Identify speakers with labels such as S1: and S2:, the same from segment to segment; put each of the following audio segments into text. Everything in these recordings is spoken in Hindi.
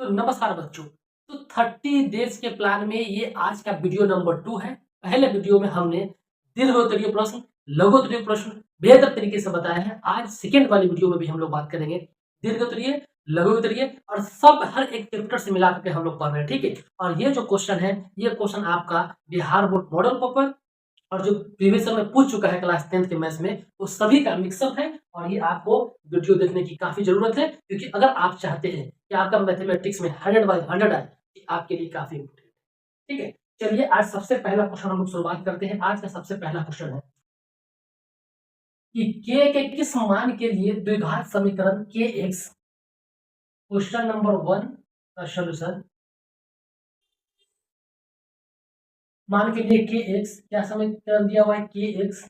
S1: तो नमस्कार बच्चों। तो 30 डेज के प्लान में ये आज का वीडियो नंबर 2 है। पहले वीडियो में हमने दीर्घोत्तरीय प्रश्न, लघुत्तरीय प्रश्न बेहतर तरीके से बताया है। आज सेकेंड वाली वीडियो में भी हम लोग बात करेंगे दीर्घोत्तरीय, लघुत्तरीय और सब हर एक चैप्टर से मिला करके हम लोग पढ़ रहे हैं, ठीक है। और ये जो क्वेश्चन है, ये क्वेश्चन आपका बिहार बोर्ड मॉडल पेपर और जो प्रीवियस में पूछ चुका है क्लास 10th के मैथ्स में, वो सभी का मिक्सअप है। और ये आपको वीडियो देखने की काफी जरूरत है, क्योंकि अगर आप चाहते हैं कि आपका मैथमेटिक्स में 100/100 आए, आपके लिए काफी इम्पोर्टेंट है, ठीक है। चलिए आज सबसे पहला क्वेश्चन हम लोग शुरुआत करते हैं। आज का सबसे पहला क्वेश्चन है कि के किस मान के लिए द्विघात समीकरण के एक्स, क्वेश्चन नंबर 1 का सोल्यूशन। मान के लिए के एक्स क्या समीकरण दिया हुआ है, के एक्स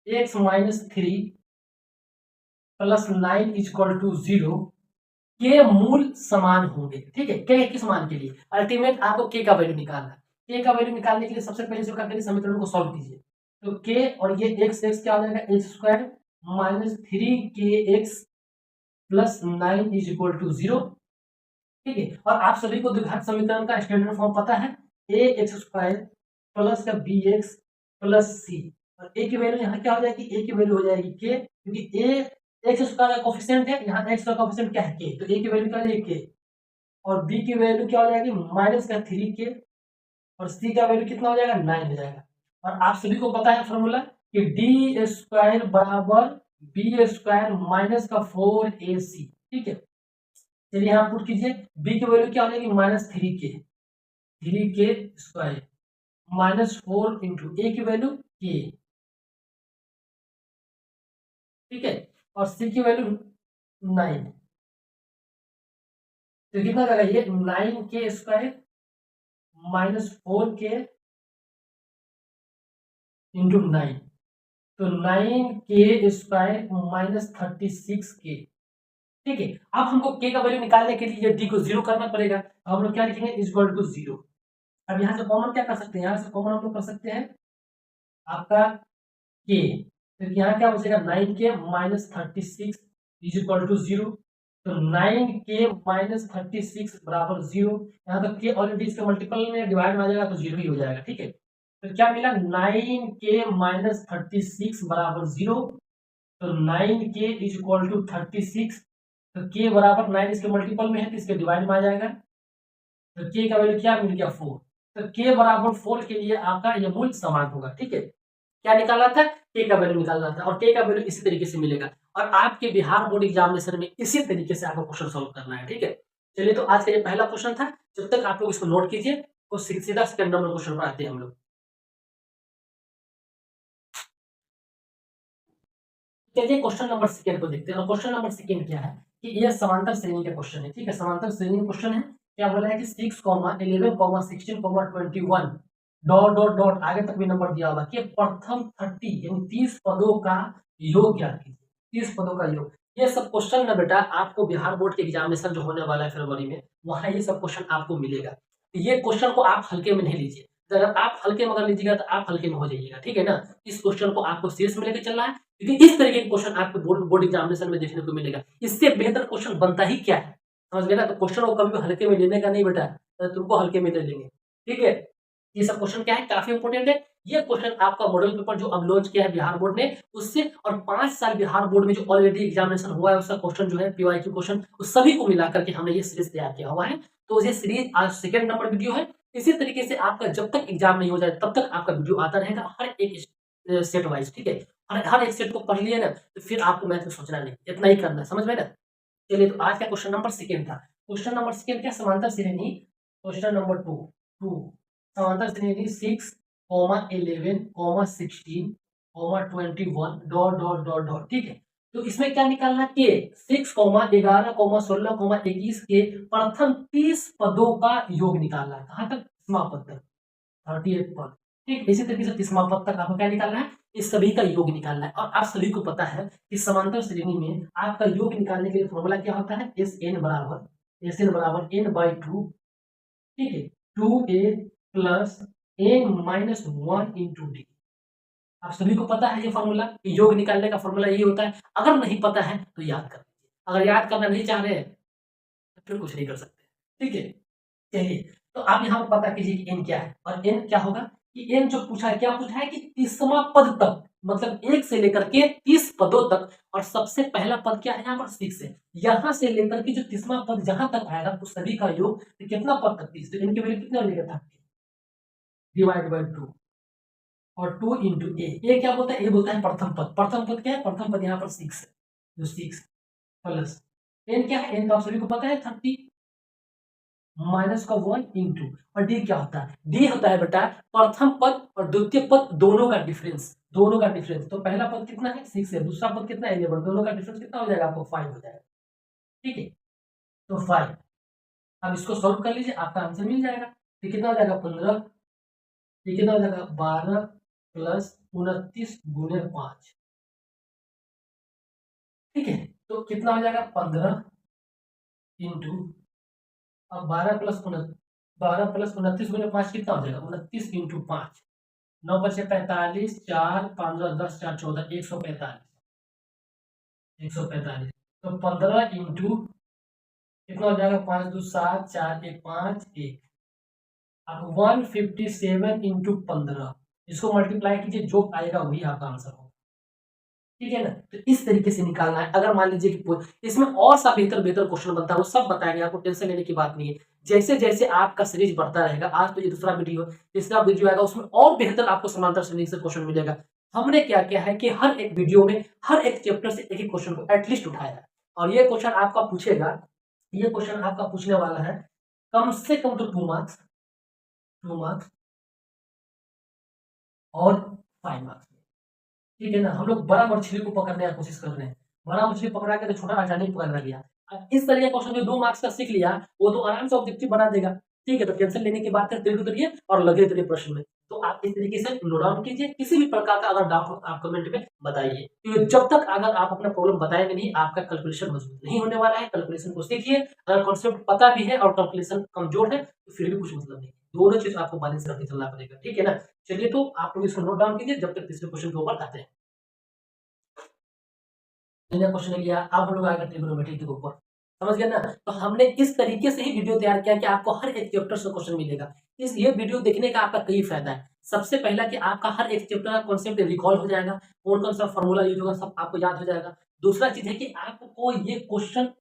S1: एक्स -3 + 9 = 0 के मूल समान होंगे, ठीक है। के किस मान के लिए, अल्टीमेट आपको के का वैल्यू निकालना है। के का वैल्यू निकालने के लिए सबसे पहले क्या करिए, समीकरण को सॉल्व कीजिए। तो के और ये एक्स एक्स क्या हो जाएगा, x² - 3kx + 9 = 0, ठीक है। और आप सभी को द्विघात समीकरण का स्टैंडर्ड फॉर्म पता है, ax² प्लस का bx प्लस c। और a की वैल्यू यहाँ क्या हो जाएगी, a की वैल्यू हो जाएगी k, क्योंकि a x² का कोफिशिएंट है, यहाँ x का कोफिशिएंट क्या है, k। तो a की वैल्यू क्या हो जाएगी, k। और b की वैल्यू क्या हो जाएगी, -3k। और c का वैल्यू कितना हो जाएगा, 9 हो जाएगा। और आप सभी को पता है फॉर्मूला कि d² = b² - 4ac, ठीक है। चलिए यहाँ पुट कीजिए, b की वैल्यू क्या हो जाएगी, -3k, 3k² -4 इंटू a की वैल्यू k, ठीक है। और c की वैल्यू 9, तो कितना करेगा ये 9k² -4k इंटू 9, तो 9k² -36k, ठीक है। अब हमको k का वैल्यू निकालने के लिए d को 0 करना पड़ेगा। हम लोग क्या लिखेंगे, = 0। अब यहाँ से कॉमन क्या कर सकते हैं, यहाँ से कॉमन हम लोग कर सकते हैं आपका k, तो यहाँ क्या बचेगा, 9k -36 = 0। तो 9k -36 = 0। यहाँ तक k ऑलरेडी इसके मल्टीपल में डिवाइड में आ जाएगा तो 0 ही हो जाएगा, ठीक है। तो क्या मिला, 9k -36 = 0। तो 9k = 36, तो k बराबर 9 इसके मल्टीपल में है तो इसके डिवाइड में आ जाएगा। तो k का वैल्यू क्या मिल गया, 4। तो k बराबर 4 के लिए आपका यह मूल समान होगा, ठीक है। क्या निकालना था, k का वैल्यू निकालना था। और k का वैल्यू इसी तरीके से मिलेगा। और आपके बिहार बोर्ड एग्जामिनेशन में इसी तरीके से आपको क्वेश्चन सॉल्व करना है, ठीक है। चलिए तो आज का ये पहला क्वेश्चन था। जब तक आप लोग इसको नोट कीजिए, तो सीधा सेकंड नंबर क्वेश्चन पर आते हैं हम लोग। चलिए क्वेश्चन नंबर सेकंड को देखते हैं। और क्वेश्चन नंबर सेकंड क्या है कि यह समांतर श्रेणी का क्वेश्चन है, ठीक है। समांतर श्रेणी का क्वेश्चन है। क्या बोला है कि 6, 11, 16, 21 डॉट डॉट डॉट आगे तक भी नंबर दिया होगा कि प्रथम 30 यानी 30 पदों का योग ज्ञात कीजिए। 30 पदों का योग, ये सब क्वेश्चन ना बेटा आपको बिहार बोर्ड के एग्जामिनेशन जो होने वाला है फरवरी में, वहां ये सब क्वेश्चन आपको मिलेगा। ये क्वेश्चन को आप हल्के में नहीं लीजिए। अगर आप हल्के में अगर लीजिएगा तो आप हल्के में हो जाइएगा, ठीक है ना। इस क्वेश्चन को आपको सीरियस में लेकर चलना है, क्योंकि इस तरीके के क्वेश्चन आपको बोर्ड एग्जामिनेशन में देखने को मिलेगा। इससे बेहतर क्वेश्चन बनता ही क्या है, समझ गए ना। तो क्वेश्चन को कभी भी हल्के में लेने का नहीं बेटा, तो तुमको हल्के में ले लेंगे, ठीक है। ये सब क्वेश्चन क्या है, काफी इंपोर्टेंट है। ये क्वेश्चन आपका मॉडल पेपर जो अब लॉन्च किया है बिहार बोर्ड ने, उससे और 5 साल बिहार बोर्ड में जो ऑलरेडी एग्जामिनेशन हुआ है उसका क्वेश्चन जो है पीवाईक्यू क्वेश्चन, उस सभी को मिलाकर के हमने ये सीरीज तैयार किया हुआ है। तो ये सीरीज आज सेकंड नंबर वीडियो है। इसी तरीके से आपका जब तक एग्जाम नहीं हो जाए तब तक आपका वीडियो आता रहेगा, हर एक सेट वाइज, ठीक है। हर एक सेट को पढ़ लिए ना, तो फिर आपको मैथ में सोचना नहीं, इतना ही करना है, समझ में ना। चलिए तो आज का क्वेश्चन नंबर सेकंड था। क्वेश्चन नंबर सेकंड क्या, समांतर श्रेणी, क्वेश्चन नंबर 2 समांतर श्रेणी 6, 11, 16, 21 डॉट डॉट डॉट डॉट, ठीक है। तो इसमें क्या निकालना के 6, 11, 16, 21 के प्रथम 30 पदों का योग निकालना है। कहां तक, समापद तक, 38 पद, ठीक। इसी तरीके से 30वां पद तक आपको क्या निकालना है, इस सभी का योग निकालना है। और आप सभी को पता है कि समांतर श्रेणी में आपका योग निकालने के लिए फॉर्मूला क्या होता है, SN बराबर n/2, ठीक है, 2a plus n-1 into D. आप सभी को पता है ये फॉर्मूला, योग निकालने का फॉर्मूला यही होता है। अगर नहीं पता है तो याद कर लीजिए, अगर याद करना नहीं चाह रहे हैं फिर कुछ नहीं कर सकते, ठीक है। चलिए, तो आप यहाँ पर पता कीजिए कि एन क्या है, और एन क्या होगा कि एन जो पूछा है, क्या पूछा है कि 30वां पद तक, मतलब 1 से लेकर के 30 पदों तक, और सबसे पहला पद क्या है यहाँ पर 6 है। यहाँ से लेकर के जो 30वां पद जहां तक आएगा उस सभी का योग, तो कितना पद तक 30, तो इनकी वैल्यू कितना हो जाएगा 30 डिवाइड बाय 2, और 2 इंटू ए क्या बोलता है, ए बोलता है प्रथम पद। प्रथम पद क्या है, प्रथम पद यहाँ पर 6 है, जो 6 प्लस एन क्या है, एन तो आप सभी को पता है 30 माइनस का 1 इंटू, और डी क्या होता है, डी होता है बेटा प्रथम पद और द्वितीय पद दोनों का डिफरेंस, दोनों का डिफरेंस। तो पहला पद कितना है 6 है, दूसरा पद कितना है 11, दोनों का डिफरेंस कितना हो जाएगा आपको 5 हो जाएगा, ठीक है। तो 5, अब इसको सॉल्व कर लीजिए, आपका आंसर मिल जाएगा। तो कितना हो जाएगा 15, ये कितना हो जाएगा 12 प्लस 29 गुणे 5, ठीक है। तो कितना हो जाएगा 15 इंटू, अब 12 प्लस 29 गुणे 5 कितना हो जाएगा 29 इंटू 5, 9 बचे 45, 4 5 10 4 14 145, 145। तो 15 इंटू कितना हो जाएगा 5 2 7 4 1 5 1, अब 157 इंटू 15, इसको मल्टीप्लाई कीजिए, जो आएगा वही आपका आंसर होगा, ठीक है ना। तो इस तरीके से निकालना है। अगर मान लीजिए कि इसमें और सा बेहतर बेहतर क्वेश्चन बनता है, वो सब बताएंगे, आपको टेंशन लेने की बात नहीं है। जैसे जैसे आपका सीरीज बढ़ता रहेगा, आज तो ये दूसरा वीडियो, तीसरा वीडियो आएगा, उसमें और बेहतर आपको समांतर श्रेणी से क्वेश्चन मिलेगा। हमने क्या किया है कि हर एक वीडियो में हर एक चैप्टर से एक एक क्वेश्चन को एटलीस्ट उठाया है, और ये क्वेश्चन आपका पूछेगा, ये क्वेश्चन आपका पूछने वाला है कम से कम तो 2 मार्क्स, 2 मार्क्स और 5 मार्क्स, ठीक है ना। हम लोग बड़ा मछली को पकड़ने की कोशिश कर रहे हैं, बड़ा मछली पकड़ा के तो छोटा आसानी पकड़ लिया। इस तरह का क्वेश्चन जो 2 मार्क्स का सीख लिया, वो तो आराम से ऑब्जेक्टिव बना देगा, ठीक है। तो टेंशन लेने की बात है, तिल उतरिए और लगे रहिए प्रश्न में। तो आप इस तरीके से नोट डाउन कीजिए, किसी भी प्रकार का अगर डाउट हो आप कमेंट में बताइए, क्योंकि जब तक अगर आप अपना प्रॉब्लम बताएंगे नहीं, आपका कैलकुलेशन मजबूत नहीं होने वाला है। कैलकुलेशन को सीखिए, अगर कॉन्सेप्ट पता भी है और कैलकुलेशन कमजोर है तो फिर भी कुछ मतलब नहीं, दोनों चीज आपको बैलेंस रख के चलना पड़ेगा, ठीक है ना। चलिए, तो आप लोग इसको नोट डाउन कीजिए जब तक तीसरे क्वेश्चन के ऊपर आते हैं। मैंने क्वेश्चन लिया, अब हम लोग आएगा ट्रिग्नोमेट्री के ऊपर, समझ गए ना। तो हमने इस तरीके से ही वीडियो तैयार किया कि आपको हर एक चैप्टर से क्वेश्चन मिलेगा। इस ये वीडियो देखने का आपका कई फायदा है। सबसे पहला कि आपका हर एक चैप्टर का कॉन्सेप्ट रिकॉल हो जाएगा, कौन कौन सा फॉर्मूला यूज होगा सब आपको याद हो जाएगा। दूसरा चीज है कि आपको ये क्वेश्चन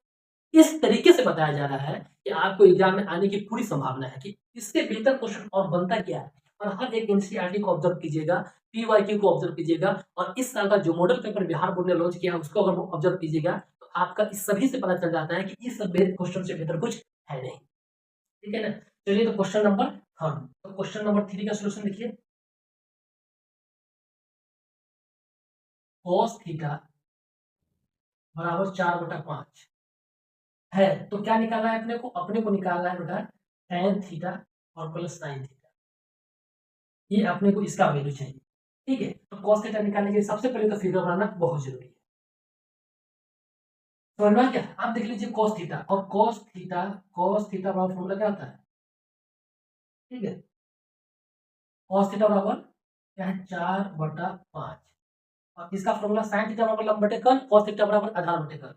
S1: इस तरीके से बताया जा रहा है कि आपको एग्जाम में आने की पूरी संभावना है, कि इससे बेहतर क्वेश्चन और बनता क्या है। और हर एक एनसीईआरटी को ऑब्जर्व कीजिएगा, पीवाईक्यू को ऑब्जर्व कीजिएगा, और इस साल का जो मॉडल पेपर बिहार बोर्ड ने लॉन्च किया है उसको अगर ऑब्जर्व कीजिएगा, तो आपका इस सभी से पता चल जाता है कि इस क्वेश्चन से बेहतर कुछ है नहीं, ठीक है ना। चलिए, तो क्वेश्चन नंबर थर्ड, तो क्वेश्चन नंबर 3 का सोल्यूशन देखिए, cos थीटा बराबर 4/5 है, तो क्या निकालना है अपने को निकालना है बेटा tan थीटा और प्लस sin थीटा, ये अपने को इसका वैल्यू चाहिए, ठीक है। तो cos थीटा निकालने के लिए सबसे पहले तो फिगर बनाना बहुत जरूरी है। समझ में आ गया, आप देख लीजिए cos थीटा, और cos थीटा बराबर फॉर्मूला क्या होता है, ठीक है। cos थीटा बराबर क्या है 4/5, और इसका फॉर्मूला sin थीटा बराबर लंब बटे कर्ण, cos थीटा बराबर आधार बटे कर्ण,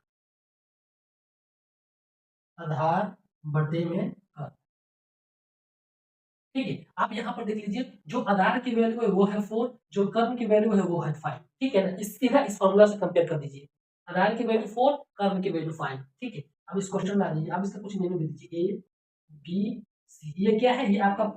S1: आधार बटे में कर्ण, ठीक है। आप यहाँ पर देख लीजिए, जो आधार की वैल्यू है वो है 4, जो कर्ण की वैल्यू है वो है 5, ठीक है ना। सीधा इस फॉर्मूला से कंपेयर कर दीजिए, आधार की वैल्यू 4, कर्ण की वैल्यू 5, ठीक है। अब इस क्वेश्चन में आ जाइए, आप इसका कुछ नेम दे दीजिए, ए बी सी, ये क्या है, ये आपका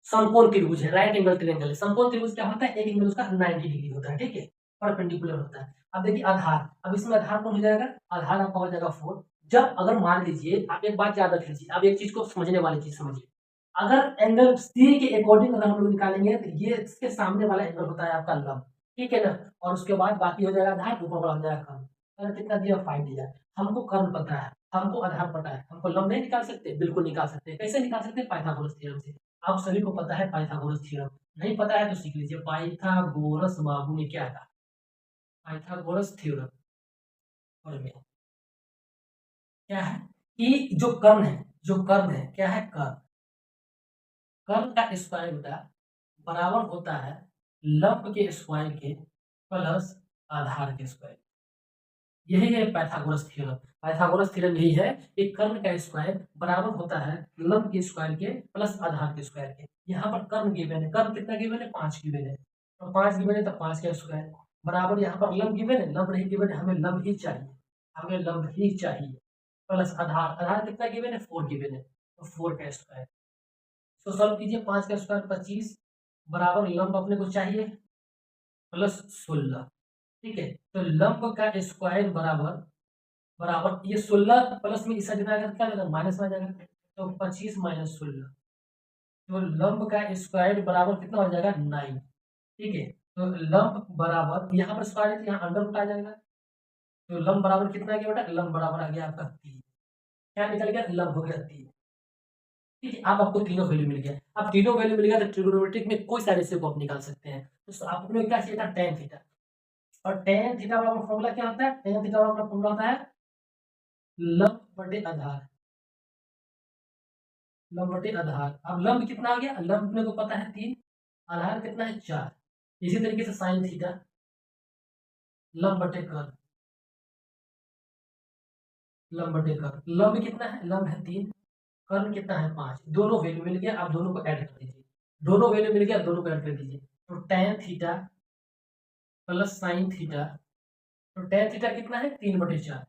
S1: समकोण त्रिभुज है, राइट एंगल ट्रायंगल है। समकोण त्रिभुज क्या होता है, एक एंगल उसका 90 डिग्री होता है, ठीक है, परपेंडिकुलर होता है। अब देखिए आधार, अब इसमें आधार कौन हो जाएगा, आधार आपका हो जाएगा 4। जब अगर मान लीजिए, आप एक बात याद रख लीजिए, आप एक चीज को समझने वाली चीज समझिए, अगर एंगल सी के अकॉर्डिंग अगर हम लोग निकालेंगे तो ये इसके सामने वाला एंगल होता है आपका लंब, ठीक है ना। और उसके बाद बाकी हो जाएगा आधार, ऊपर वाला हो जाएगा कर्ण। अगर कितना दिया 5 दिया, हमको कर्ण पता है, हमको आधार पता है, हमको लंब नहीं निकाल सकते, बिल्कुल निकाल सकते हैं। कैसे निकाल सकते हैं, पाइथागोरस थ्योरम से। आप सभी को पता है पाइथागोरस थ्योरम, नहीं पता है तो सीख लीजिए, पाइथागोरस बाबू ने क्या था, पाइथागोरस थ्योरम, और में क्या है कि जो कर्ण है क्या है, कर्ण, कर्ण का स्क्वायर बेटा बराबर होता है लंब के स्क्वायर के प्लस आधार के स्क्वायर, यही है पाइथागोरस थ्योरम। पाइथागोरस थ्योरम यही है कि कर्ण का स्क्वायर बराबर होता है लंब के स्क्वायर के प्लस आधार के स्क्वायर के। यहाँ पर कर्ण गिवन है, कर्ण कितना गिवन है, 5 गिवन है, तो 5 गिवन है तो 5 का स्क्वायर बराबर यहाँ पर लंब गिवन है, लंब नहीं गिवन है, हमें लंब ही चाहिए, हमें लंब ही चाहिए, प्लस आधार, आधार कितना गिवन है, 4 गिवन है, तो 4 का स्क्वायर। तो सॉल्व कीजिए, 5 का स्क्वायर 25 बराबर लंब अपने को चाहिए प्लस 16। ठीक है, तो लंब का स्क्वायर बराबर बराबर ये 16 प्लस में इसे डिवाइड करके क्या देगा, माइनस में आ जाएगा, तो 25 माइनस 16, तो लंब का स्क्वायर बराबर कितना हो जाएगा, 9। ठीक है, तो लंब बराबर यहाँ पर स्क्वायर है तो यहाँ अंडर रूट आ जाएगा, तो लंब बराबर कितना आ गया बेटा, लंब बराबर आ गया आपका 3। क्या निकल गया, लंब हो गया 3। ठीक है, अब आपको तीनों वैल्यू मिल गया, अब तीनों वैल्यू मिल गया तो ट्रिग्नोमेट्रिक में कोई सा रेशियो को आप निकाल सकते हैं। तो आपको क्या चाहिए था, tan थीटा, और tan थीटा का फॉर्मूला क्या होता है, tan थीटा का फॉर्मूला होता है लंब बटे आधार, लंब बटे आधार। अब लंब कितना आ गया, लंब अपने को पता है 3, आधार कितना है 4। इसी तरीके से साइन थीटा लंब बटे कर्ल, लंब बटे कर्ल, लंब कितना है, लंब है 3, कर्ल कितना है 5, दोनों वैल्यू मिल गया, आप दोनों को ऐड कर दीजिए, दोनों वैल्यू मिल गया, दोनों को ऐड कर दीजिए, तो tan theta plus sine theta, तो tan थीटा कितना है 3/4,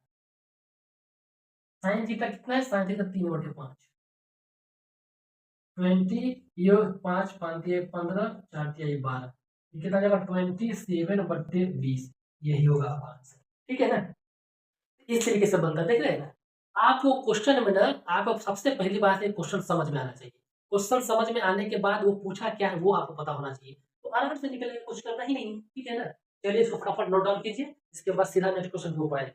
S1: साइन थीटा कितना है, साइन थीटा 3/5, 20, ये 5 5 15 4 12, कितना जाएगा 27/20, यही होगा आंसर। ठीक है ना, इस तरीके से बनता है, देख रहे हैं ना। आपको क्वेश्चन में ना, आप सबसे पहली बात है क्वेश्चन समझ में आना चाहिए, क्वेश्चन समझ में आने के बाद वो पूछा क्या है वो आपको पता होना चाहिए, तो आराम से निकलेगा, कुछ करना ही नहीं। ठीक है ना, चलिए इसको फटाफट नोट डाउन कीजिए, इसके बाद सीधा नेक्स्ट क्वेश्चन के ऊपर आएगा।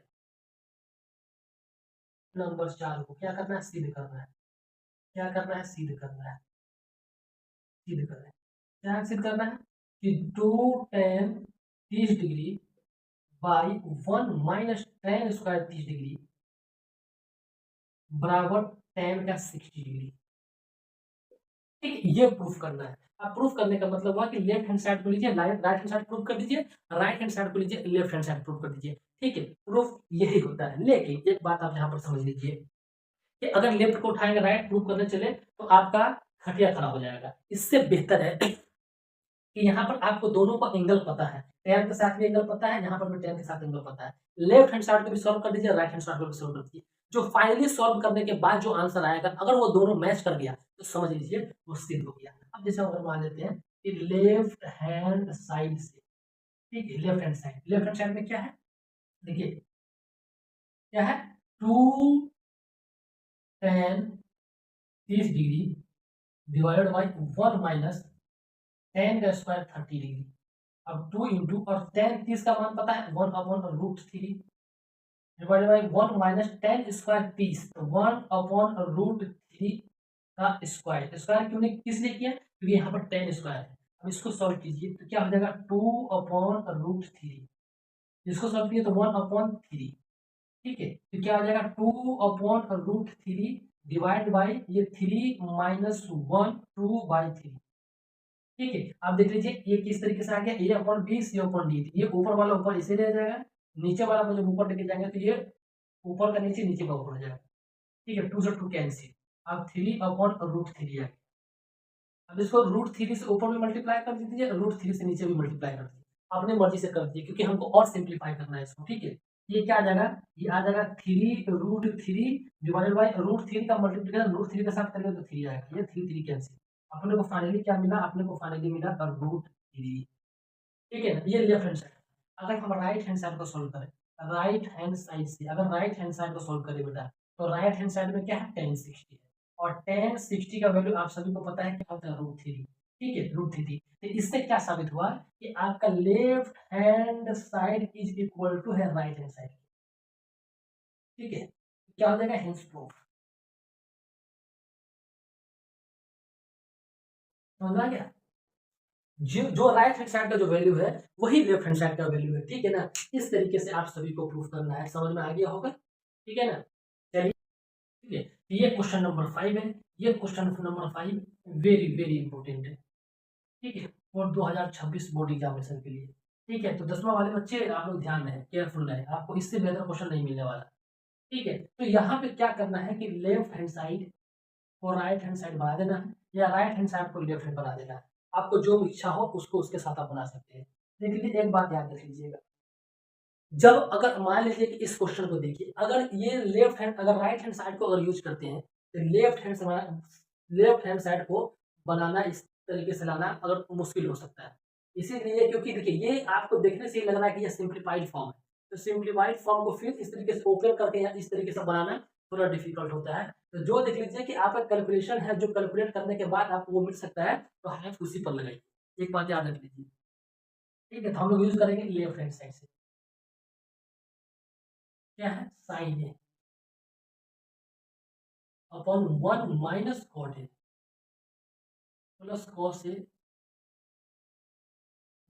S1: नंबर 4 को क्या करना है, सिद्ध करना है, क्या करना है, सिद्ध करना है, सिद्ध करना है, क्या सिद्ध करना है कि 2 tan 30 degree by 1 minus tan square 30 degree बराबर tan का 60 डिग्री। ठीक, ये प्रूफ करना है। अब प्रूफ करने का मतलब हुआ कि लेफ्ट हैंड साइड को लीजिए, राइट हैंड साइड प्रूफ कर दीजिए, राइट हैंड साइड को लीजिए, लेफ्ट हैंड साइड प्रूफ कर दीजिए। ठीक है, प्रूफ यही होता है, लेकिन एक बात आप यहाँ पर समझ लीजिए कि अगर लेफ्ट को उठाएंगे राइट प्रूफ करने चले तो आपका खटिया खड़ा हो जाएगा। इससे बेहतर है कि यहाँ पर आपको दोनों का एंगल पता है, tan के साथ भी एंगल पता है, यहाँ पर भी tan के साथ एंगल पता है, लेफ्ट हैंड साइड को भी सॉल्व कर दीजिए, राइट हैंड साइड को भी सॉल्व कर दीजिए। जो फाइनली सॉल्व करने के बाद जो आंसर आएगा अगर वो दोनों मैच कर गया तो समझ लीजिए वो सिद्ध हो गया। अब जैसे अगर मान लेते हैं कि लेफ्ट हैंड साइड से, ठीक है, लेफ्ट हैंड साइड में क्या है, देखिए क्या है, 2 tan 30 degree divided by 1 minus tan का स्क्वायर 30 डिग्री। अब 2 इंटू और tan 30 का मान पता है 1/√3 divided by 1 minus tan square 30, तो 1/√3 का स्क्वायर, स्क्वायर क्यों नहीं, किस लिए किया, क्योंकि यहाँ पर tan स्क्वायर है। अब इसको सॉल्व कीजिए तो क्या हो जाएगा 2/√3, इसको सॉल्व कीजिए तो 1/3। ठीक है, तो क्या हो जाएगा 2/√3 डिवाइड बाई ये 3 माइनस 1 2/3। ठीक है, आप देख लीजिए ये किस तरीके से आ गया, ये अपॉन 20, ये अपॉन डी, ये ऊपर वाला ऊपर इसे ले जाएगा, नीचे वाला को जब ऊपर लेके जाएंगे तो ये ऊपर का नीचे, नीचे का ऊपर हो जाएगा। ठीक है, 2 से 2 कैंसिल, अब 3/√3 है। अब इसको √3 से ऊपर भी मल्टीप्लाई कर दीजिए, √3 से नीचे भी मल्टीप्लाई कर दीजिए, अपनी मर्जी से कर दीजिए क्योंकि हमको और सिंप्लीफाई करना है इसको। ठीक है, ये क्या आ जाएगा, ये आ जाएगा 3√3 डिवाइडेड बाई √3 का मल्टीप्लिकेशन √3 के साथ करेंगे तो 3 आएगा, ये 3 कैंसिल, अपने को फाइनली क्या मिला, अपने को फाइनली मिला √3। ठीक है ना, ये लेफ्ट हैंड साइड। अगर हम राइट हैंड साइड को सोल्व करें, राइट हैंड साइड से अगर राइट हैंड साइड को सोल्व करें बेटा, तो राइट हैंड साइड में क्या है tan 60 है, और tan 60 का वैल्यू आप सभी को पता है क्या होता है √3। ठीक है, √3, तो इससे क्या साबित हुआ कि आपका left hand side is equal to है राइट हैंड साइड। ठीक है, क्या हो जाएगा, हेंस प्रूफ। समझ आ गया, जो राइट हैंड साइड का जो वैल्यू है वही लेफ्ट हैंड साइड का वैल्यू है। ठीक है ना, इस तरीके से आप सभी को प्रूफ करना है, समझ में आ गया होगा। ठीक है ना, चलिए, ठीक है, ये क्वेश्चन नंबर 5 है, ये question number 5 very very important है। ठीक है, और 2026 बोर्ड एग्जामिनेशन के लिए। ठीक है, तो 10वां वाले बच्चे आप लोग ध्यान रहे, केयरफुल रहे, आपको इससे बेहतर क्वेश्चन नहीं मिलने वाला। ठीक है, तो यहाँ पे क्या करना है कि लेफ्ट हैंड साइड को राइट हैंड साइड बना देना है या राइट हैंड साइड को लेफ्ट हैंड बना देना है। आपको जो इच्छा हो उसको उसके साथ आप बना सकते हैं। लेकिन एक बात याद रख लीजिएगा, जब अगर मान लीजिए कि इस क्वेश्चन को देखिए, अगर ये लेफ्ट हैंड अगर राइट हैंड साइड को अगर यूज करते हैं तो लेफ्ट हैंड साइड को बनाना इस तरीके से लाना अगर मुश्किल हो सकता है। इसीलिए क्योंकि देखिए ये आपको देखने से ही लग रहा है कि ये सिंप्लीफाइड फॉर्म है, तो सिंप्लीफाइड फॉर्म को फिर इस तरीके से ओपन करके या इस तरीके से बनाना थोड़ा डिफिकल्ट होता है। तो जो देख लीजिए कि आपका कैलकुलेशन है, जो कैलकुलेट करने के बाद आपको वो मिल सकता है, तो हाथ उसी पर लगाइए। एक बात याद रख लीजिए। ठीक है, तो हम लोग यूज करेंगे लेफ्ट हैंड साइड से। क्या है? Sine A upon 1 minus cot A plus cos A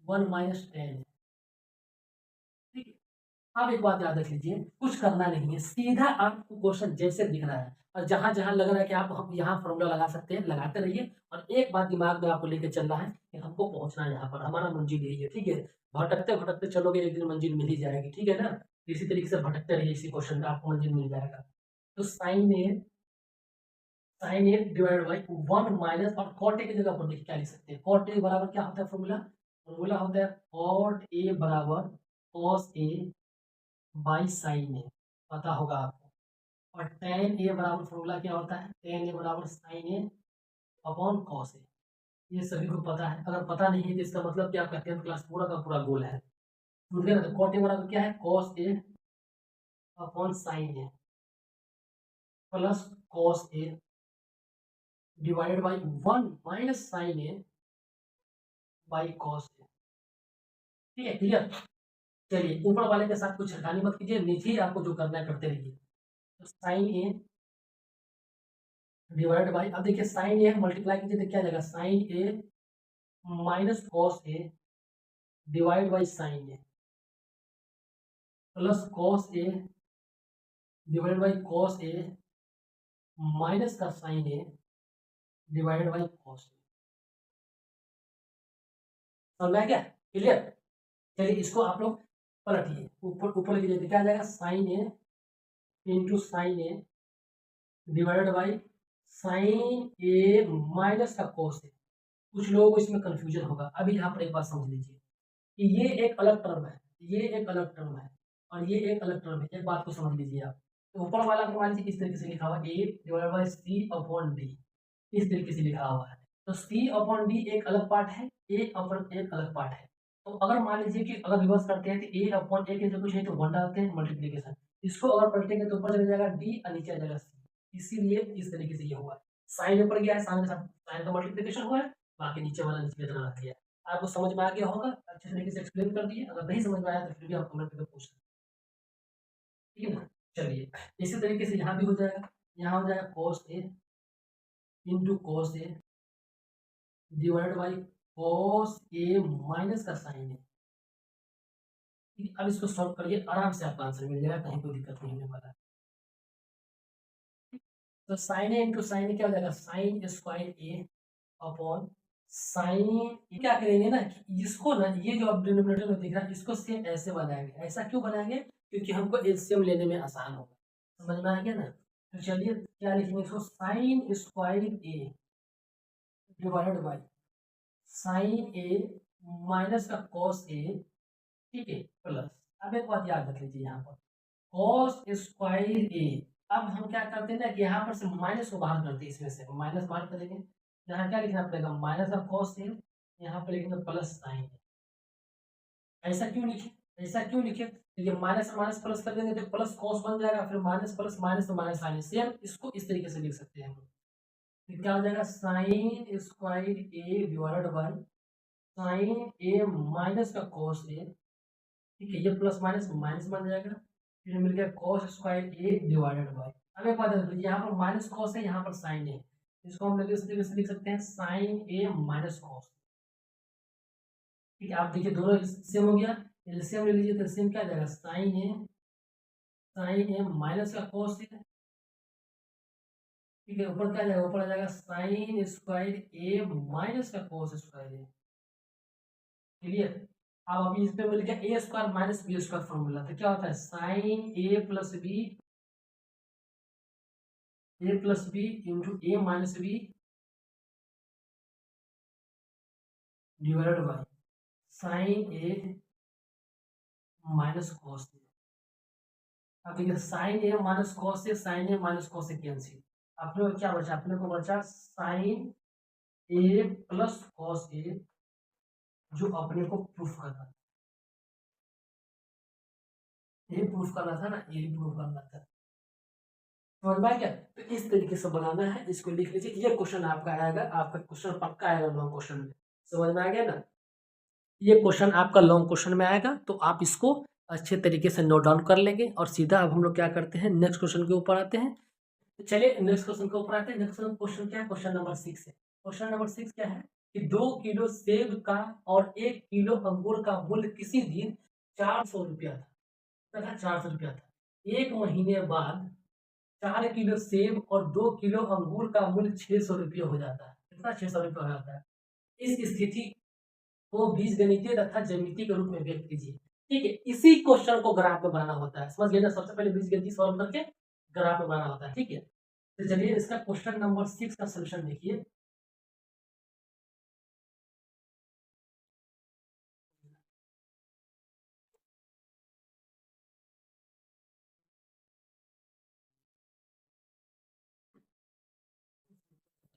S1: 1 minus tan A. ठीक है, अब एक बात याद रख लीजिए, कुछ करना नहीं है, सीधा आपको क्वेश्चन जैसे दिख रहा है और जहां जहां लग रहा है कि आप हम यहाँ फॉर्मूला लगा सकते हैं, लगाते रहिए। और एक बात दिमाग में आपको लेके चलना है कि हमको पहुंचना है यहाँ पर, हमारा मंजिल यही है। ठीक है, भटकते भटकते चलोगे, एक दिन मंजिल मिल ही जाएगी। ठीक है ना, इसी तरीके से भटकते रहिए, इसी क्वेश्चन में आपको मंजिल मिल जाएगा। तो sine A divide by 1 minus, और कॉट ए की जगह पर देखिए क्या लिख सकते हैं, कॉट ए बराबर क्या होता है फॉर्मूला, फॉर्मूला होता है कॉट ए बराबर कॉस ए बाई साइन ए, पता होगा आपको। और टेन ए बराबर फॉर्मूला क्या होता है, टेन ए बराबर sign A upon cos A, ये सभी को पता है। अगर पता नहीं है तो इसका मतलब कि आपका 10th क्लास पूरा का पूरा गोल है। समझ गए ना, तो कॉट ए बराबर क्या है, cos A upon sine A plus cos A divided by 1 minus sine A by cos A. ठीक है, क्लियर। चलिए, ऊपर वाले के साथ कुछ हटानी मत कीजिए, नीचे ही आपको जो करना है करते रहिए। तो साइन ए डिवाइड बाई, अब देखिए साइन ए मल्टीप्लाई कीजिए तो क्या जाएगा, sine A minus cos A divide by sine A plus cos A divide by cos A minus का sine A divided by cos A. समझ में आ गया? क्लियर। चलिए इसको आप लोग पलटिए, ऊपर ऊपर लिखिए तो क्या जाएगा, sine A into sine A divided by sine A minus का कॉस ए। कुछ लोगों को इसमें कंफ्यूजन होगा, अभी यहाँ पर एक बात समझ लीजिए कि ये एक अलग टर्म है, ये एक अलग टर्म है और ये एक अलग टर्म है। एक बात को समझ लीजिए आप, तो ऊपर वाला मान लीजिए किस तरीके से लिखा हुआ है, A divided by C upon D, इस तरीके से लिखा हुआ है। तो सी अपॉन डी एक अलग पार्ट है, ए अपॉन एक अलग पार्ट है। तो अगर मान लीजिए कि अगर रिवर्स करते हैं तो ए अपॉन ए के जो कुछ है तो 1 डालते हैं मल्टीप्लीकेशन, इसको अगर पलटेंगे तो ऊपर चला जाएगा डी और नीचे आ जाएगा सी। इसीलिए इस तरीके से ये हुआ है, साइन ऊपर गया है, साइन के साथ साइन का मल्टीप्लीकेशन हुआ है, बाकी नीचे वाला नीचे की तरह रख दिया है। आपको समझ में आ गया होगा, अच्छे तरीके से एक्सप्लेन कर दिए। अगर नहीं समझ में आया तो फिर भी आप कमेंट करके पूछ सकते हैं। ठीक है ना, चलिए इसी तरीके से यहाँ भी हो जाएगा, यहाँ हो जाएगा cos A into cos A divide by cos A minus का साइन ए। ठीक है, अब इसको सॉल्व करिए, आराम से आपका आंसर मिल जाएगा, कहीं कोई दिक्कत नहीं होने वाला है। तो साइन ए इंटू साइन ए क्या हो जाएगा, साइन स्क्वायर ए अपॉन साइन, क्या करेंगे ना कि इसको ना, ये जो अब डिनोमिनेटर में दिख रहा है इसको सेम ऐसे बनाएंगे। ऐसा क्यों बनाएंगे, क्योंकि हमको एलसीएम लेने में आसान होगा। समझ में आ गया ना, तो चलिए क्या लिखेंगे इसको, sign square A divided by sine A minus का कॉस ए। ठीक है, प्लस, अब एक बात याद रख लीजिए यहाँ पर कॉस स्क्वायर ए। अब हम क्या करते हैं ना कि यहाँ पर से माइनस को बाहर करते हैं, इसमें से माइनस बाहर करेंगे, यहाँ क्या लिखना पड़ेगा, माइनस ऑफ कॉस ए, यहाँ पर लिखेंगे प्लस साइन। ऐसा क्यों लिखे, ऐसा क्यों लिखे, तो ये माइनस माइनस प्लस कर देंगे तो प्लस कॉस बन जाएगा, फिर माइनस प्लस माइनस तो माइनस साइन। सेम इसको इस तरीके से लिख सकते हैं हम, फिर क्या हो जाएगा, sine square A divided by sine A minus का कॉस ए। ठीक है, ये प्लस माइनस माइनस बन जाएगा, फिर मिल गया cos square A divided by, अब एक बात है यहाँ पर माइनस कॉस है, यहाँ पर साइन है, इसको हम लोग इस तरीके से लिख सकते हैं साइन ए माइनस कॉस। ठीक है, आप देखिए दोनों सेम हो गया, एलसीएम ले लीजिए तो एलसीएम क्या आ जाएगा, साइन ए माइनस का कॉस है। ठीक है, ऊपर क्या आ जाएगा, ऊपर आ जाएगा साइन स्क्वायर ए माइनस का कॉस स्क्वायर है। क्लियर। अब अभी इस पे मिल गया A square minus B square formula, तो क्या होता है sine A plus B into A minus B divided by sine A minus cos A. अब देखिए sine A minus cos A, sine A minus cos A cancel, अपने को क्या बचा, अपने को बचा sine A plus cos A, जो अपने को प्रूफ करना था, ये प्रूफ करना था ना, ये प्रूफ करना था। समझ में आ गया? तो इस तरीके से बनाना है, इसको लिख लीजिए, ये क्वेश्चन आपका आएगा, आपका क्वेश्चन पक्का आएगा लॉन्ग क्वेश्चन में। समझ में आ गया ना? ये क्वेश्चन आपका लॉन्ग क्वेश्चन में आएगा, तो आप इसको अच्छे तरीके से नोट डाउन कर लेंगे। और सीधा अब हम लोग क्या करते हैं, नेक्स्ट क्वेश्चन के ऊपर आते हैं। चलिए नेक्स्ट क्वेश्चन के ऊपर आते हैं। नेक्स्ट क्वेश्चन क्या है, क्वेश्चन नंबर 6 है। क्वेश्चन नंबर 6 क्या है कि 2 किलो सेब का और 1 किलो अंगूर का मूल्य किसी दिन 400 रुपया था, 400 रुपया था। एक महीने बाद 4 किलो सेब और 2 किलो अंगूर का मूल्य 600 रुपये हो जाता है। कितना? 600 रुपये हो जाता है। इस स्थिति को बीजगणितीय तथा ज्यामिति के रूप में व्यक्त कीजिए। ठीक है, इसी क्वेश्चन को ग्राफ में बनाना होता है, समझ गए ना? सबसे पहले बीजगणितीय सॉल्व करके ग्राफ में बनाना होता है। ठीक है, तो चलिए इसका क्वेश्चन नंबर 6 का सोल्यूशन देखिए।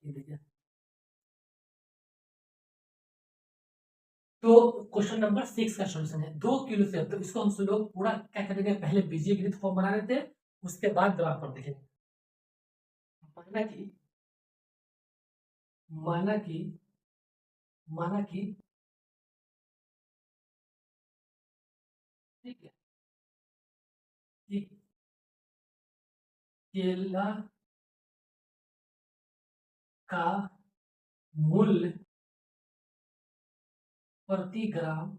S1: देखिए, तो क्वेश्चन नंबर 6 का सोल्यूशन है 2 किलो सेब। तो इसको हम लोग पूरा क्या करेंगे, पहले बीजगणित फॉर्म बना लेते हैं, उसके बाद ग्राफ पर देखेंगे। माना कि माना कि माना कि ठीक है कि केला का मूल्य प्रति ग्राम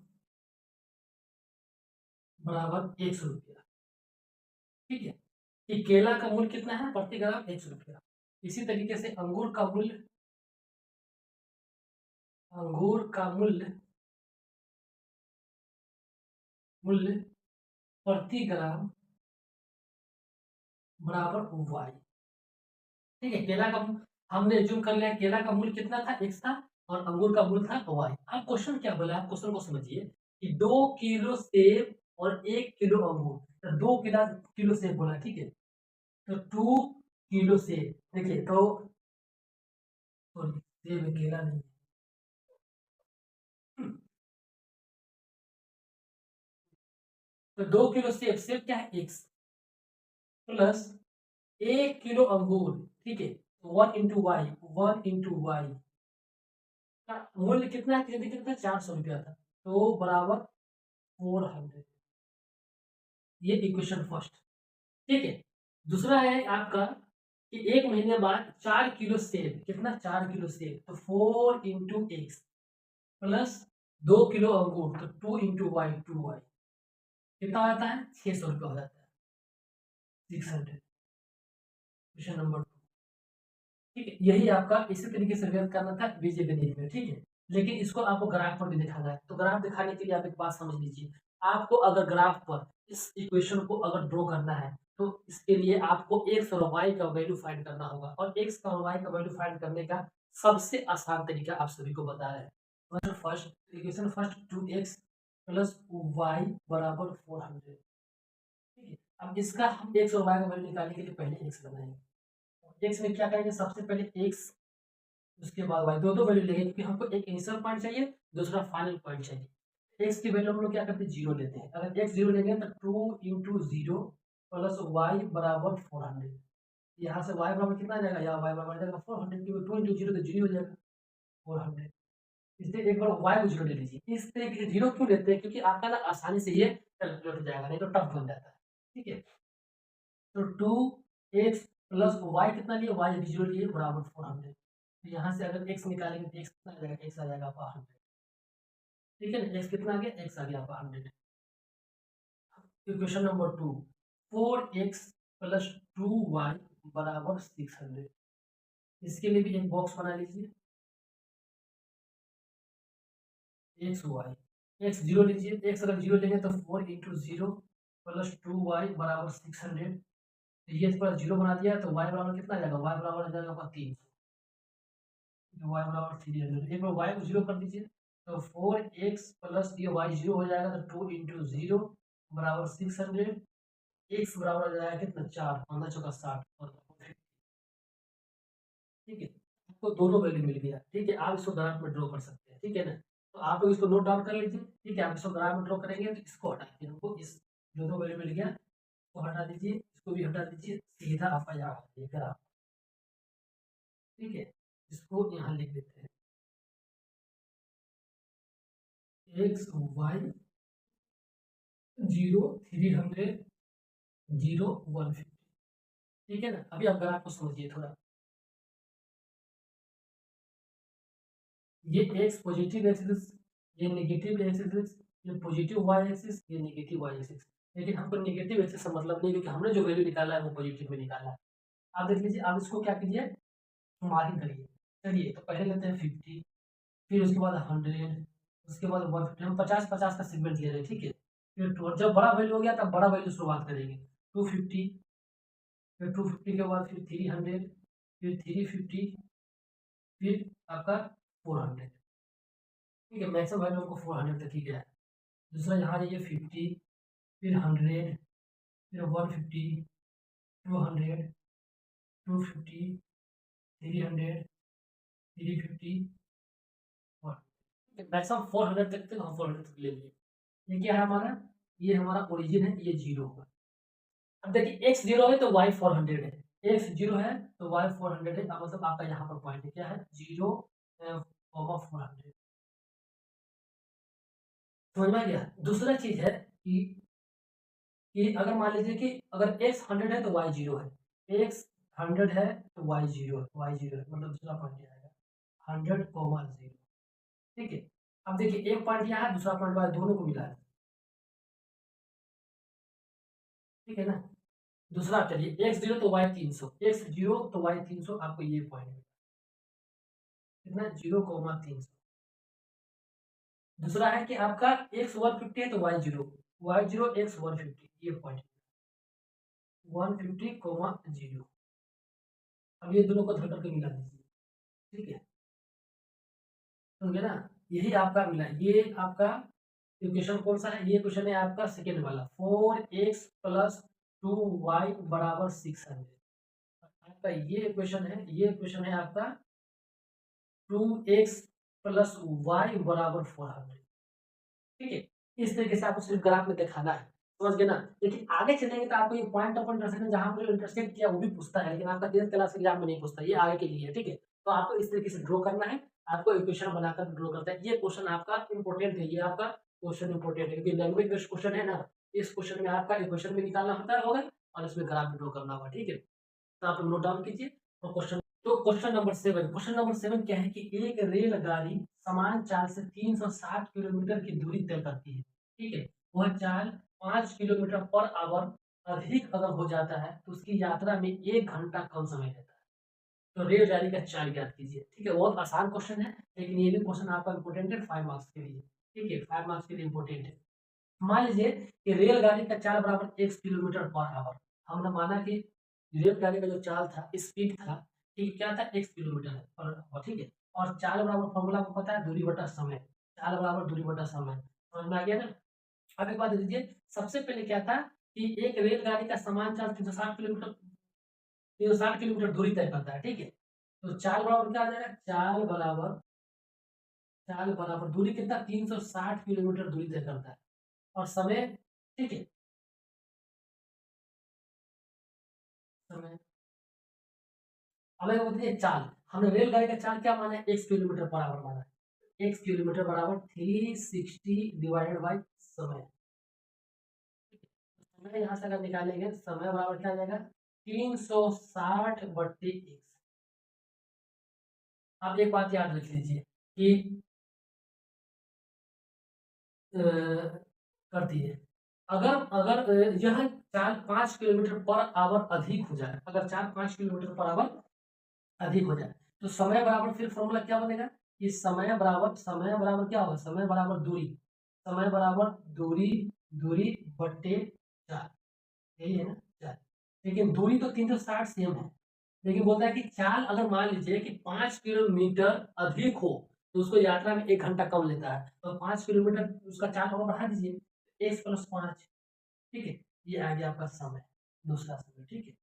S1: बराबर 100 रुपया। ठीक है, कि केला का मूल्य कितना है, प्रति ग्राम 100 रुपया। इसी तरीके से अंगूर का मूल्य मूल्य प्रति ग्राम बराबर वाई। ठीक है, केला का हमने एज्यूम कर लिया, केला का मूल्य कितना था, x था, और अंगूर का मूल्य था y। अब क्वेश्चन क्या बोला, आप क्वेश्चन को समझिए कि 2 किलो सेब और 1 किलो अंगूर, तो 2 किलो सेब बोला। ठीक है, तो 2 किलो सेब, देखिए तो सॉरी सेब केला नहीं, तो 2 किलो सेब, सेब क्या है x, प्लस 1 किलो अंगूर। ठीक है, 1 इंटू वाई, 1 इंटू वाई का मूल्य कितना है, कितना 400 रुपया था, तो बराबर 400। ये इक्वेशन फर्स्ट। ठीक है, दूसरा है आपका कि एक महीने बाद 4 किलो सेब, कितना 4 किलो सेब, तो 4 इंटू एक्स, प्लस 2 किलो अंगूर, तो 2 इंटू वाई, 2 वाई, कितना आता है 600 रुपये हो जाता है, 600। Question number 2। ठीक है, यही आपका इसी तरीके से व्यक्त करना था बीजगणित में। ठीक है, लेकिन इसको आपको ग्राफ पर भी दिखाना है, तो ग्राफ दिखाने के लिए आप एक बात समझ लीजिए, आपको अगर ग्राफ पर इस इक्वेशन को अगर ड्रॉ करना है, तो इसके लिए आपको एक्स और वाई का वैल्यू फाइंड करना होगा, और एक्स का और वाई का वैल्यू फाइंड करने का सबसे आसान तरीका आप सभी को बता रहे हैं। First equation first 2x plus Y बराबर 400। ठीक है, अब इसका हम एक्स और वाई का वैल्यू निकालने के लिए पहले एक्स बनाएंगे। एक्स में क्या करेंगे, सबसे पहले एक्स, उसके बाद वाई, दो दो वैल्यू लेंगे, क्योंकि हमको एक इनिशियल पॉइंट चाहिए, दूसरा फाइनल पॉइंट चाहिए। एक्स की वैल्यू हम लोग क्या करते हैं, जीरो लेते हैं। अगर एक्स जीरो लेंगे तो 2 इंटू 0 प्लस वाई बराबर 400। यहाँ से वाई बराबर कितना आ जाएगा, यहाँ वाई बराबर आ जाएगा 400, क्योंकि 2 इंटू 0 तो जीरो हो जाएगा 400। इसलिए एक बार वाई को जीरो ले लीजिए। इस तरीके से जीरो क्यों लेते हैं, क्योंकि आपका ना आसानी से ये कैलकुलेट हो जाएगा, नहीं तो टफ बन जाता है। ठीक है, तो 2x प्लस वाई कितना लिए, वाई जीरो लिए, बराबर 400। तो यहाँ से अगर x निकालेंगे तो x कितना आ जाएगा, x आ जाएगा आपका 100। ठीक है ना, x कितना आ गया, x आ गया आपका 100। Equation number 2, 4x plus 2y बराबर 600। इसके लिए भी एक बॉक्स बना लीजिए, एक्स वाई। एक्स जीरो लीजिए, एक्स अगर जीरो लेंगे तो 4 इंटू जीरो प्लस 2y बराबर 600। ये पूरा जीरो बना दिया तो y बराबर कितना आ जाएगा, y बराबर आ जाएगा आपका 300, y बराबर 300। एक बार y को जीरो कर दीजिए तो 4x प्लस ये y जीरो हो जाएगा तो 2 इंटू जीरो बराबर 600, x बराबर आ जाएगा कितना 4, 15 चौका 60 और ठीक है। आपको दोनों वैल्यू मिल गया, ठीक है। आप इसको ग्राफ में ड्रॉ कर सकते हैं, ठीक है ना। तो आप लोग इसको नोट डाउन कर लीजिए, ठीक है। आप इसको ग्राफ में ड्रॉ करेंगे तो इसको हटा दीजिए, हमको इस जो दो वैल्यू मिल गया इसको हटा दीजिए, इसको भी हटा दीजिए, सीधा आपका यहाँ आ जाएगा ग्राफ, ठीक है। इसको यहाँ लिख देते हैं एक्स वाई 0 300 0 150, ठीक है ना। अभी आप ग्राफ को समझिए थोड़ा। ये एक्स पॉजिटिव एक्सिस, ये नेगेटिव एक्सिस, ये पॉजिटिव वाई एक्सिस, ये नेगेटिव वाई एक्सिस। लेकिन हमको नेगेटिव एक्सिस से मतलब नहीं, क्योंकि हमने जो वैल्यू निकाला है वो पॉजिटिव में निकाला है। आप देख लीजिए, आप इसको क्या कीजिए, मार्किंग करिए। चलिए तो पहले लेते हैं 50, फिर उसके बाद 100, उसके बाद 150। हम 50-50 का सेगमेंट ले रहे हैं, ठीक है। फिर जब बड़ा वैल्यू हो गया तब बड़ा वैल्यू शुरुआत करेंगे 250, फिर 250 के बाद फिर 300, फिर 350, फिर आपका 400, ठीक है। मैक्सिमम वैल्यू हमको 400 तक ही गया है। दूसरा यहाँ ये 50, फिर 100, फिर 150, 200, 250, 300, 350 और मैक्सिमम 400 तक हम 400 तक ले लिए। ये क्या है हमारा, ये हमारा ओरिजिन है, ये जीरो होगा। अब देखिए एक्स जीरो है तो वाई 400 है, एक्स जीरो है तो वाई 400 है। मतलब आपका यहाँ पर पॉइंट क्या है, 0, 400। समझ में आ गया। दूसरा चीज है कि अगर मान लीजिए कि अगर एक्स 100 है तो वाई जीरो है, एक्स 100 है तो वाई जीरो है, वाई जीरो है, मतलब दूसरा पॉइंट ये आएगा 100, 0, ठीक है। अब देखिए एक पॉइंट यहाँ है, दूसरा पॉइंट वाई, दोनों को मिला है, ठीक है ना। दूसरा चलिए एक्स जीरो तो वाई 300, एक्स जीरो तो वाई 300, आपको ये पॉइंट कितना 0,300। दूसरा है कि आपका एक्स 150 है तो Y zero, Y zero X 150, ये पॉइंट 150,0। अब ये दोनों को धर करके मिला दीजिए, ठीक है। समझे ना, यही आपका मिला। ये आपका इक्वेशन कौन सा है, ये क्वेश्चन है आपका सेकेंड वाला, 4x प्लस 2y बराबर 600। आपका ये क्वेश्चन है, ये क्वेश्चन है आपका 2x प्लस वाई बराबर 400, ठीक है। इस तरीके से आपको सिर्फ ग्राफ में दिखाना है, समझ गए ना। लेकिन आगे चलेंगे तो आपको ये पॉइंट ऑफ इंटरसेक्शन जहां पर इंटरसेक्ट किया वो भी पूछता है, लेकिन आपका 10th क्लास एग्जाम में नहीं पूछता, ये आगे के लिए है, ठीक है। तो आपको इस तरीके से ड्रॉ करना है, आपको इक्वेशन बनाकर ड्रॉ करता है। ये क्वेश्चन आपका इंपॉर्टेंट है, ये आपका क्वेश्चन इंपॉर्टेंट है, क्योंकि लैंग्वेज बेस्ड क्वेश्चन है ना। इस क्वेश्चन में आपका इक्वेशन भी निकालना होगा और इसमें ग्राफ भी ड्रॉ करना होगा, ठीक है। तो आप नोट डाउन कीजिए। और क्वेश्चन, तो क्वेश्चन नंबर 7 क्या है कि एक रेलगाड़ी समान चाल से 360 किलोमीटर की दूरी तय करती है, ठीक है। वह चाल 5 किलोमीटर पर आवर अधिक अगर हो जाता है तो उसकी यात्रा में 1 घंटा कम समय लेता है। तो रेलगाड़ी का चाल ज्ञात कीजिए, ठीक है। बहुत आसान क्वेश्चन है, लेकिन ये भी क्वेश्चन आपका इंपोर्टेंट है 5 मार्क्स के लिए, ठीक है। 5 मार्क्स के लिए इंपोर्टेंट है। मान लीजिए कि रेलगाड़ी का चाल बराबर 1 किलोमीटर पर आवर। हमने माना कि रेलगाड़ी का जो चाल था, स्पीड था, ठीक क्या था, 1 किलोमीटर है और ठीक है। और चाल बराबर फॉर्मूला आपको पता है, दूरी बटा समय, चाल बराबर दूरी बटा समय। समझ में आ गया ना। अब एक बात दीजिए, सबसे पहले क्या था कि एक रेलगाड़ी का समान चाल 360 किलोमीटर दूरी तय करता है, ठीक है। तो चाल बराबर क्या आ जाएगा, चाल बराबर दूरी कितना, 360 किलोमीटर दूरी तय करता है और समय, ठीक है, समय। अब एक बताइए चाल, हमने रेलगाड़ी का चाल क्या माना है, 1 किलोमीटर पर आवर माना है। 1 किलोमीटर बराबर 360 डिवाइडेड बाई समय, समय यहाँ से अगर निकालेंगे समय बराबर क्या आ जाएगा, 360/1। आप एक बात याद रख लीजिए कि कर दिए, अगर अगर यह चाल 5 किलोमीटर पर आवर अधिक हो जाए, अगर चाल 5 किलोमीटर पर आवर अधिक हो जाए तो समय बराबर फिर फॉर्मूला क्या बनेगा कि समय बराबर क्या होगा, समय बराबर दूरी, समय बराबर दूरी, दूरी बट्टे चाल, यही है ना चाल। लेकिन दूरी तो 360 सेम है, लेकिन बोलता है कि चाल अगर मान लीजिए कि 5 किलोमीटर अधिक हो तो उसको यात्रा में 1 घंटा कम लेता है, तो 5 किलोमीटर उसका चाल होगा बढ़ा दीजिए, x प्लस 5, ठीक है। ये आ गया आपका समय, दूसरा समय, ठीक है।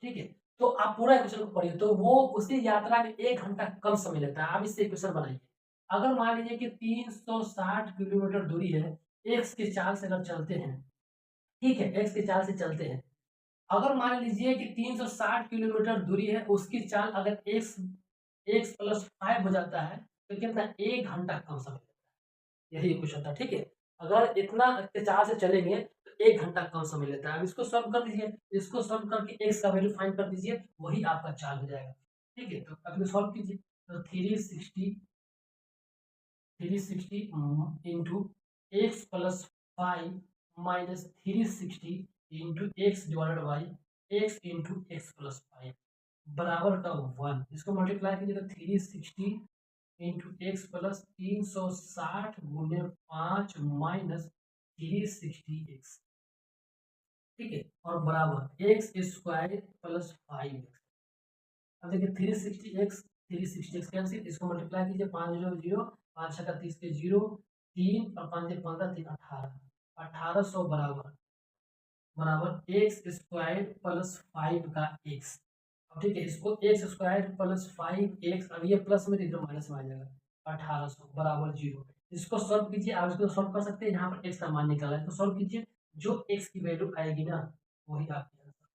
S1: ठीक है, तो आप पूरा क्वेश्चन को पढ़िए, तो वो उसी यात्रा में 1 घंटा कम समय लेता है। आप इससे क्वेश्चन बनाइए। अगर मान लीजिए कि 360 किलोमीटर दूरी है, x की चाल से अगर चलते हैं, ठीक है, x की चाल से चलते हैं। अगर मान लीजिए कि 360 किलोमीटर दूरी है, उसकी चाल अगर x प्लस 5 हो जाता है, तो कितना 1 घंटा कम समय लेता है। यही क्वेश्चन था, ठीक है। अगर इतना चाल से चलेंगे तो 1 घंटा कम समय लेता है। अब इसको सॉल्व कर दीजिए, इसको सॉल्व करके x का वैल्यू फाइंड कर दीजिए, वही आपका चाल हो जाएगा, ठीक है। तो अब इसको सॉल्व कीजिए, तो 360 into x plus 5 minus 360 into x divided by x into x plus 5 बराबर का 1। इसको मल्टीप्लाई कीजिए तो 360 इंटू एक्स प्लस 360 गुने 5 माइनस 360 एक्स, ठीक है, और बराबर एक्स स्क्वायर प्लस 5 एक्स। अब देखिए 360 एक्स कैंसिल, इसको मल्टीप्लाई कीजिए, 5 0 0, 5 6 30 के 0, 3 और 5 15, 3 18, 1800 बराबर बराबर एक्स स्क्वायर प्लस 5 का एक्स। अब ठीक है, इसको एक्स स्क्वायर प्लस 5 एक्स, अब ये प्लस में तो इधर माइनस में आ जाएगा, 1800 बराबर 0। इसको सॉल्व कीजिए, आप इसको सॉल्व कर सकते हैं, यहाँ पर एक्स का मान निकाला है, इसको सॉल्व कीजिए, जो एक्स की वैल्यू आएगी ना वही आपकी आंसर,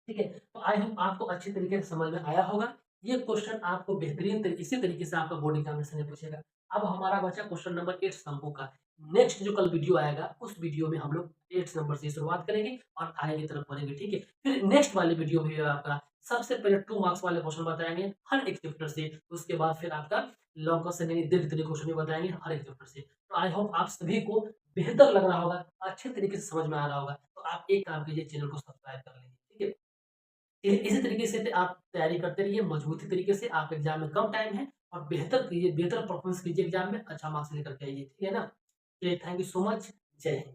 S1: ठीक है। तो आई होप आपको अच्छी तरीके से समझ में आया होगा। ये क्वेश्चन आपको बेहतरीन तरीके इसी तरीके से आपका बोर्ड एग्जामिनेशन में पूछेगा। अब हमारा बचा क्वेश्चन नंबर 8 शंभू का। नेक्स्ट जो कल वीडियो आएगा उस वीडियो में हम लोग 8 नंबर से शुरुआत करेंगे और आगे की तरफ बढ़ेंगे, ठीक है। फिर नेक्स्ट वाले वीडियो में आपका सबसे पहले 2 मार्क्स वाले क्वेश्चन बताएंगे हर एक चैप्टर से, उसके बाद फिर आपका लॉन्ग से नहीं दीर्घ तरीके क्वेश्चन भी बताएंगे हर एक चैप्टर से। तो आई होप आप सभी को बेहतर लग रहा होगा, अच्छे तरीके से समझ में आ रहा होगा। तो आप एक काम कीजिए, चैनल को सब्सक्राइब कर लीजिए, ठीक है। इसी तरीके से आप तैयारी करते रहिए मजबूती तरीके से। आप एग्जाम में कम टाइम है और बेहतर कीजिए, बेहतर परफॉर्मेंस कीजिए एग्जाम में, अच्छा मार्क्स लेकर के आइए, ठीक है ना। थैंक यू सो मच, जय हिंद।